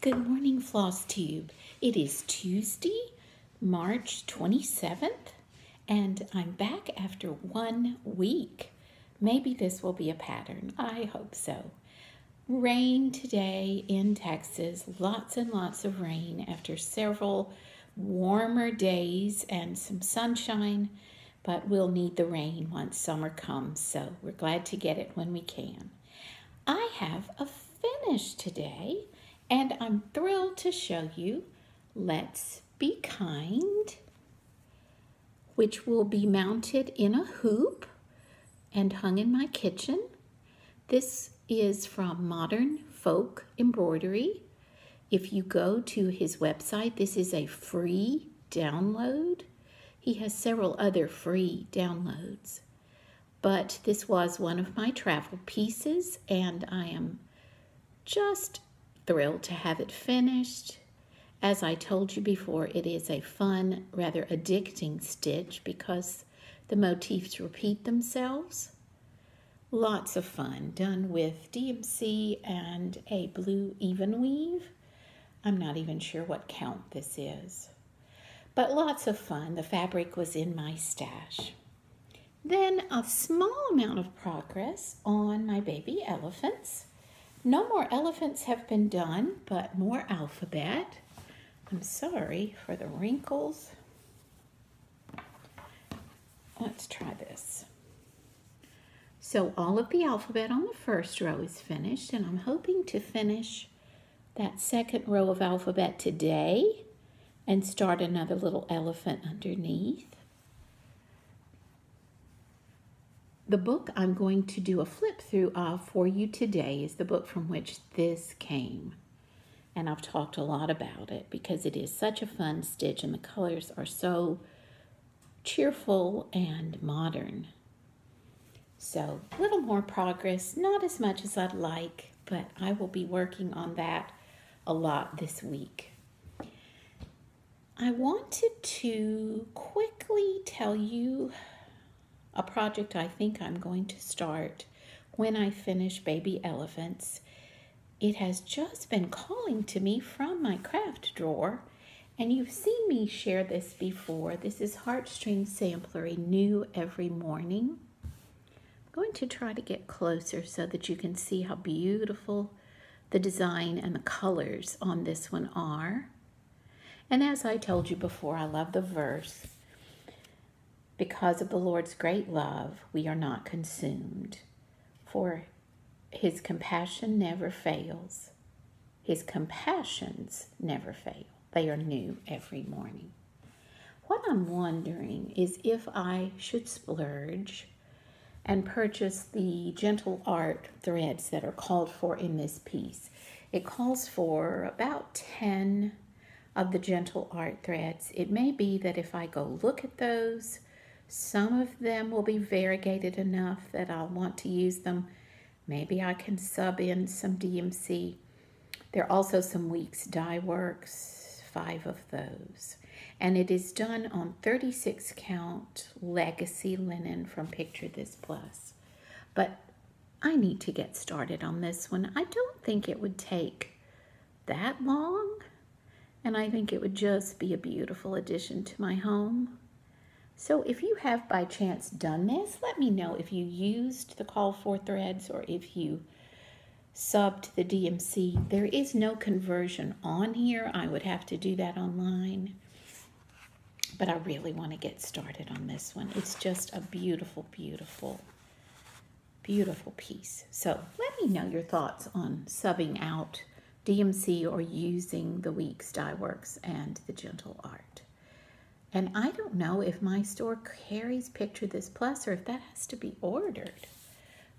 Good morning, Flosstube. It is Tuesday, March 27th, and I'm back after 1 week. Maybe this will be a pattern. I hope so. Rain today in Texas, lots and lots of rain after several warmer days and some sunshine, but we'll need the rain once summer comes, so we're glad to get it when we can. I have a finish today, and I'm thrilled to show you Let's Be Kind, which will be mounted in a hoop and hung in my kitchen. This is from Modern Folk Embroidery. If you go to his website, this is a free download. He has several other free downloads, but this was one of my travel pieces, and I am just thrilled to have it finished. As I told you before, it is a fun, rather addicting stitch because the motifs repeat themselves. Lots of fun, done with DMC and a blue even weave. I'm not even sure what count this is, but lots of fun. The fabric was in my stash. Then a small amount of progress on my baby elephants. No more elephants have been done, but more alphabet. I'm sorry for the wrinkles. Let's try this. So all of the alphabet on the first row is finished, and I'm hoping to finish that second row of alphabet today and start another little elephant underneath. The book I'm going to do a flip through of for you today is the book from which this came. And I've talked a lot about it because it is such a fun stitch and the colors are so cheerful and modern. So a little more progress, not as much as I'd like, but I will be working on that a lot this week. I wanted to quickly tell you a project I think I'm going to start when I finish Baby Elephants. It has just been calling to me from my craft drawer, and you've seen me share this before. This is Heartstring Samplery, new every morning. I'm going to try to get closer so that you can see how beautiful the design and the colors on this one are. And as I told you before, I love the verse. Because of the Lord's great love, we are not consumed, for his compassion never fails. His compassions never fail. They are new every morning. What I'm wondering is if I should splurge and purchase the Gentle Art threads that are called for in this piece. It calls for about 10 of the Gentle Art threads. It may be that if I go look at those, some of them will be variegated enough that I'll want to use them. Maybe I can sub in some DMC. There are also some Weeks Dye Works, 5 of those. And it is done on 36 count legacy linen from Picture This Plus. But I need to get started on this one. I don't think it would take that long, and I think it would just be a beautiful addition to my home. So if you have by chance done this, let me know if you used the call for threads or if you subbed the DMC. There is no conversion on here. I would have to do that online. But I really want to get started on this one. It's just a beautiful, beautiful, beautiful piece. So let me know your thoughts on subbing out DMC or using the Weeks Dye Works and the Gentle Art. And I don't know if my store carries Picture This Plus or if that has to be ordered.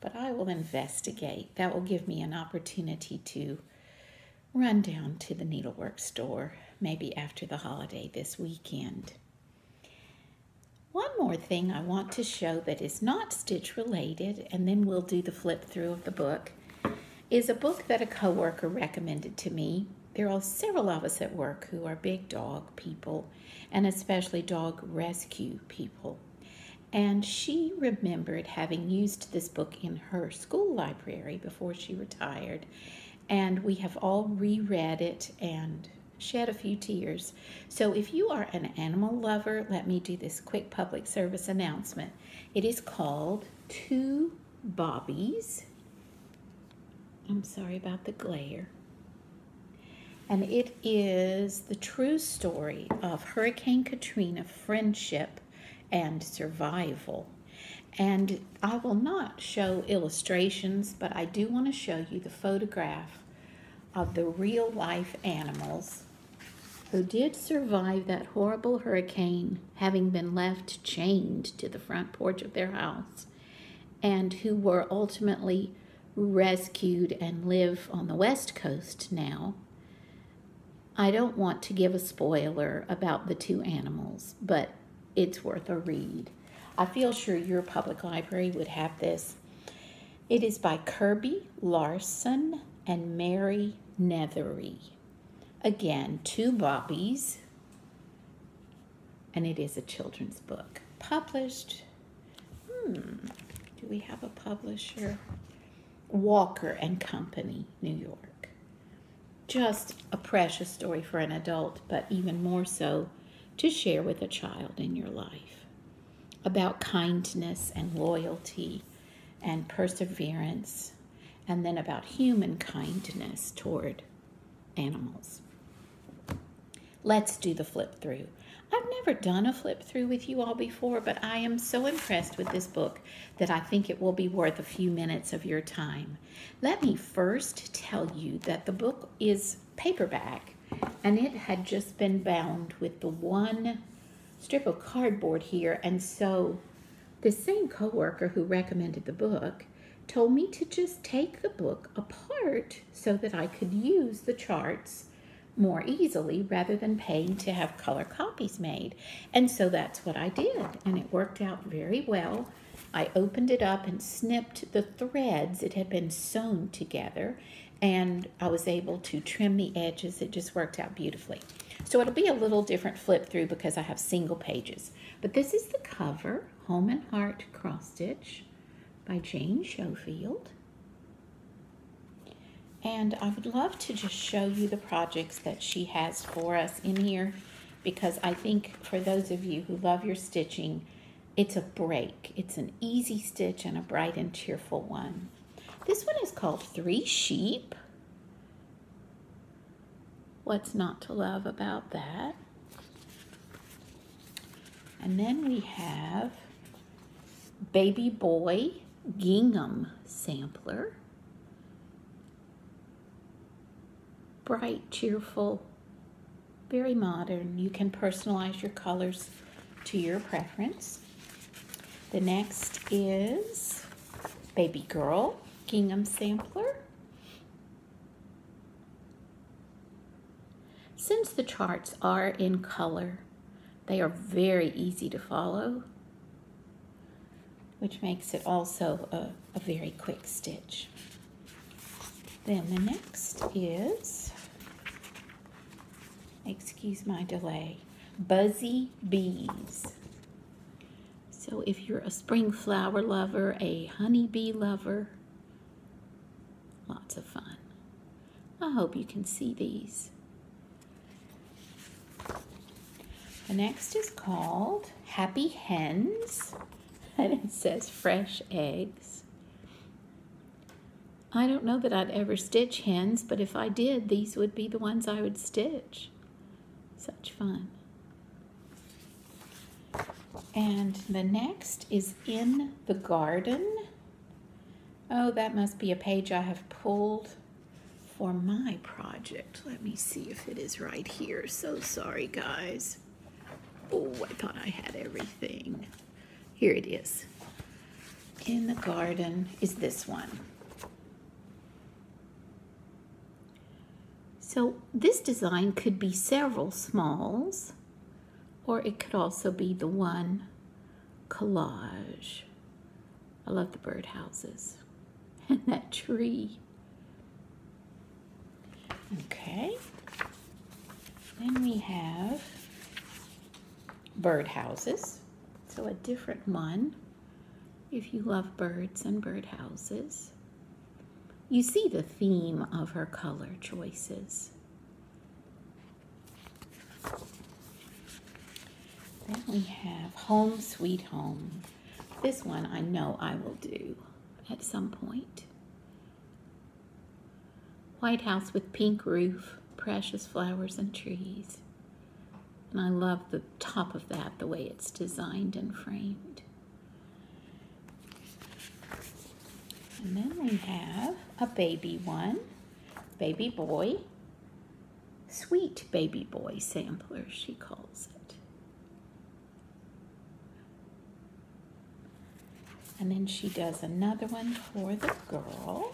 But I will investigate. That will give me an opportunity to run down to the needlework store, maybe after the holiday this weekend. One more thing I want to show that is not stitch related, and then we'll do the flip through of the book, is a book that a coworker recommended to me. There are several of us at work who are big dog people, and especially dog rescue people. And she remembered having used this book in her school library before she retired, and we have all reread it and shed a few tears. So if you are an animal lover, let me do this quick public service announcement. It is called Two Bobbies. I'm sorry about the glare. And it is the true story of Hurricane Katrina friendship and survival. And I will not show illustrations, but I do want to show you the photograph of the real life animals who did survive that horrible hurricane, having been left chained to the front porch of their house, and who were ultimately rescued and live on the West Coast now. I don't want to give a spoiler about the two animals, but it's worth a read. I feel sure your public library would have this. It is by Kirby Larson and Mary Nethery. Again, Two Bobbies, and it is a children's book. Published, do we have a publisher? Walker and Company, New York. Just a precious story for an adult, but even more so to share with a child in your life. About kindness and loyalty and perseverance, and then about human kindness toward animals. Let's do the flip through. I've never done a flip through with you all before, but I am so impressed with this book that I think it will be worth a few minutes of your time. Let me first tell you that the book is paperback, and it had just been bound with the one strip of cardboard here, and so the same coworker who recommended the book told me to just take the book apart so that I could use the charts more easily rather than paying to have color copies made. And so that's what I did, and it worked out very well. I opened it up and snipped the threads. It had been sewn together, and I was able to trim the edges. It just worked out beautifully. So it'll be a little different flip through because I have single pages. But this is the cover, Home and Heart Cross Stitch by Jane Schofield. And I would love to just show you the projects that she has for us in here, because I think for those of you who love your stitching, it's a break. It's an easy stitch and a bright and cheerful one. This one is called Three Sheep. What's not to love about that? And then we have Baby Boy Gingham Sampler. Bright, cheerful, very modern. You can personalize your colors to your preference. The next is Baby Girl Gingham Sampler. Since the charts are in color, they are very easy to follow, which makes it also a very quick stitch. Then the next is, excuse my delay, Buzzy Bees. So if you're a spring flower lover, a honeybee lover, lots of fun. I hope you can see these. The next is called Happy Hens, and it says fresh eggs. I don't know that I'd ever stitch hens, but if I did, these would be the ones I would stitch. Such fun. And the next is In the Garden. Oh, that must be a page I have pulled for my project. Let me see if it is right here. So sorry, guys. Oh, I thought I had everything. Here it is. In the Garden is this one. So this design could be several smalls, or it could also be the one collage. I love the birdhouses and that tree. Okay. Then we have birdhouses. So a different one if you love birds and birdhouses. You see the theme of her color choices. Then we have Home Sweet Home. This one I know I will do at some point. White house with pink roof, precious flowers and trees. And I love the top of that, the way it's designed and framed. And then we have a baby one, baby boy, sweet baby boy sampler, she calls it. And then she does another one for the girl.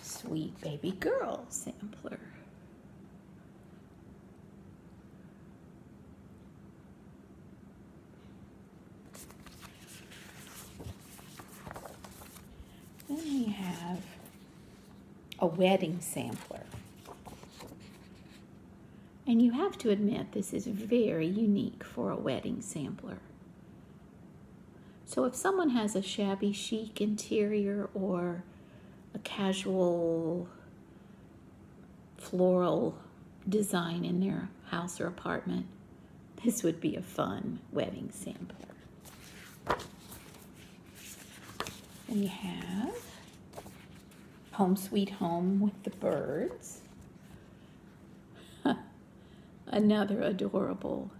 Sweet baby girl sampler. Then we have a wedding sampler. And you have to admit this is very unique for a wedding sampler. So if someone has a shabby chic interior or a casual floral design in their house or apartment, this would be a fun wedding sampler. We have Home Sweet Home with the birds. Another adorable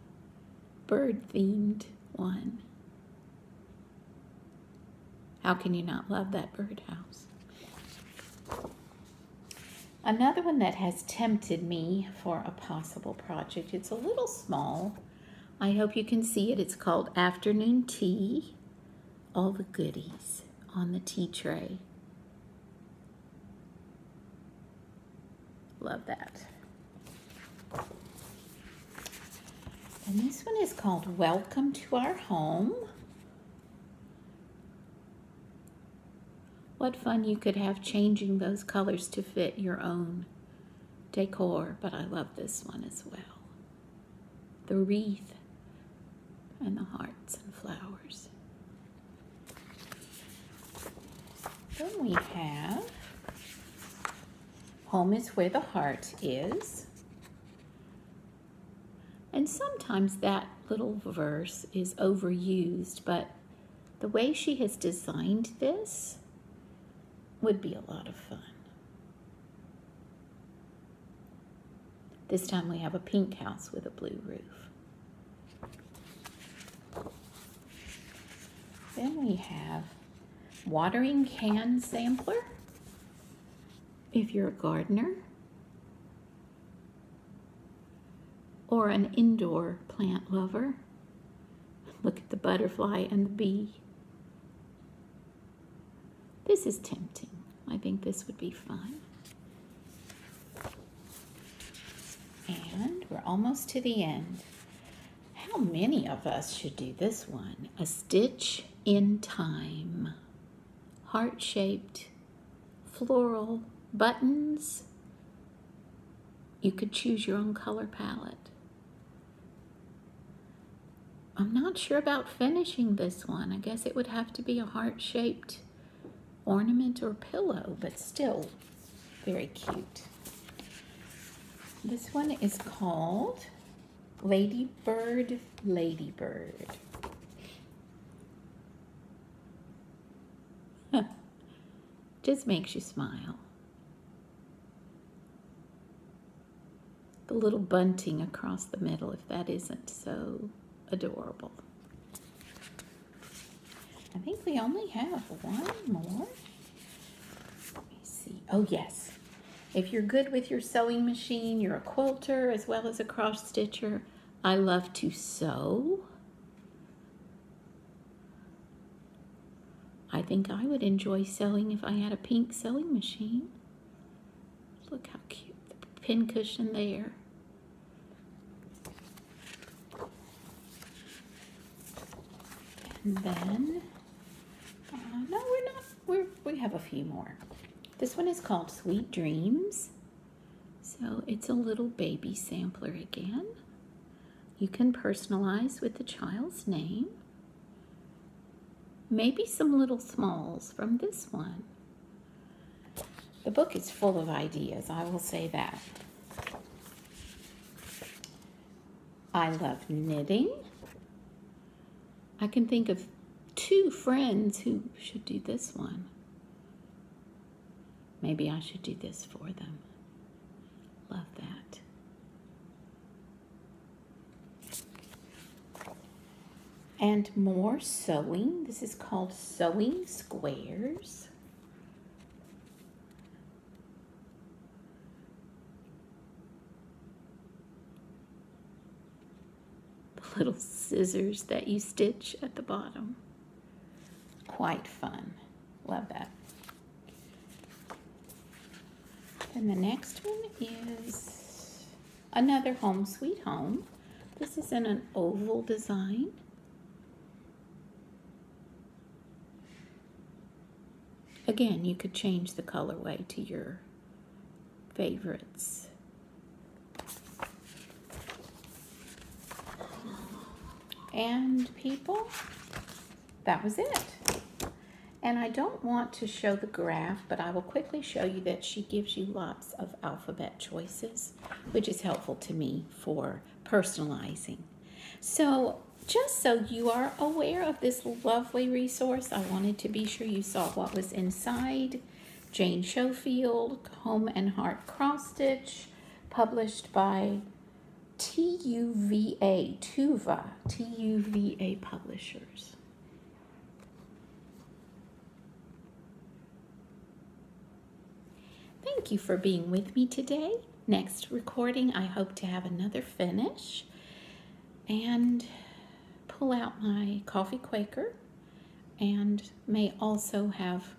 bird-themed one. How can you not love that birdhouse? Another one that has tempted me for a possible project. It's a little small. I hope you can see it. It's called Afternoon Tea. All the goodies on the tea tray. Love that. And this one is called Welcome to Our Home. What fun you could have changing those colors to fit your own decor, but I love this one as well. The wreath and the hearts and flowers. Then we have Home is Where the Heart Is. And sometimes that little verse is overused, but the way she has designed this would be a lot of fun. This time we have a pink house with a blue roof. Then we have watering can sampler. If you're a gardener or an indoor plant lover, look at the butterfly and the bee. This is tempting. I think this would be fun. And we're almost to the end. How many of us should do this one? A Stitch in Time. Heart-shaped, floral buttons. You could choose your own color palette. I'm not sure about finishing this one. I guess it would have to be a heart-shaped ornament or pillow, but still very cute. This one is called Ladybird, Ladybird. Just makes you smile. The little bunting across the middle, if that isn't so adorable. I think we only have one more. Let me see. Oh, yes. If you're good with your sewing machine, you're a quilter as well as a cross stitcher. I love to sew. I think I would enjoy sewing if I had a pink sewing machine. Look how cute. The pin cushion there. And then, no, we're not. We have a few more. This one is called Sweet Dreams. So it's a little baby sampler again. You can personalize with the child's name. maybe some little smalls from this one. The book is full of ideas, I will say that. I love knitting. I can think of 2 friends who should do this one. Maybe I should do this for them. Love that. And more sewing. This is called Sewing Squares. The little scissors that you stitch at the bottom. Quite fun. Love that. And the next one is another Home Sweet Home. This is in an oval design. Again, you could change the colorway to your favorites. And people, that was it. And I don't want to show the graph, but I will quickly show you that she gives you lots of alphabet choices, which is helpful to me for personalizing. So just so you are aware of this lovely resource, I wanted to be sure you saw what was inside. Jane Schofield, Home and Heart Cross Stitch, published by TUVA Publishers. Thank you for being with me today. Next recording, I hope to have another finish and pull out my coffee Quaker, and may also have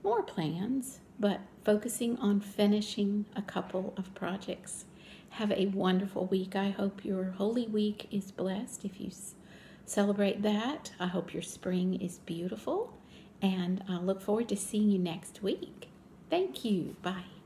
more plans, but focusing on finishing a couple of projects. Have a wonderful week. I hope your Holy Week is blessed. If you celebrate that, I hope your spring is beautiful, and I look forward to seeing you next week. Thank you. Bye.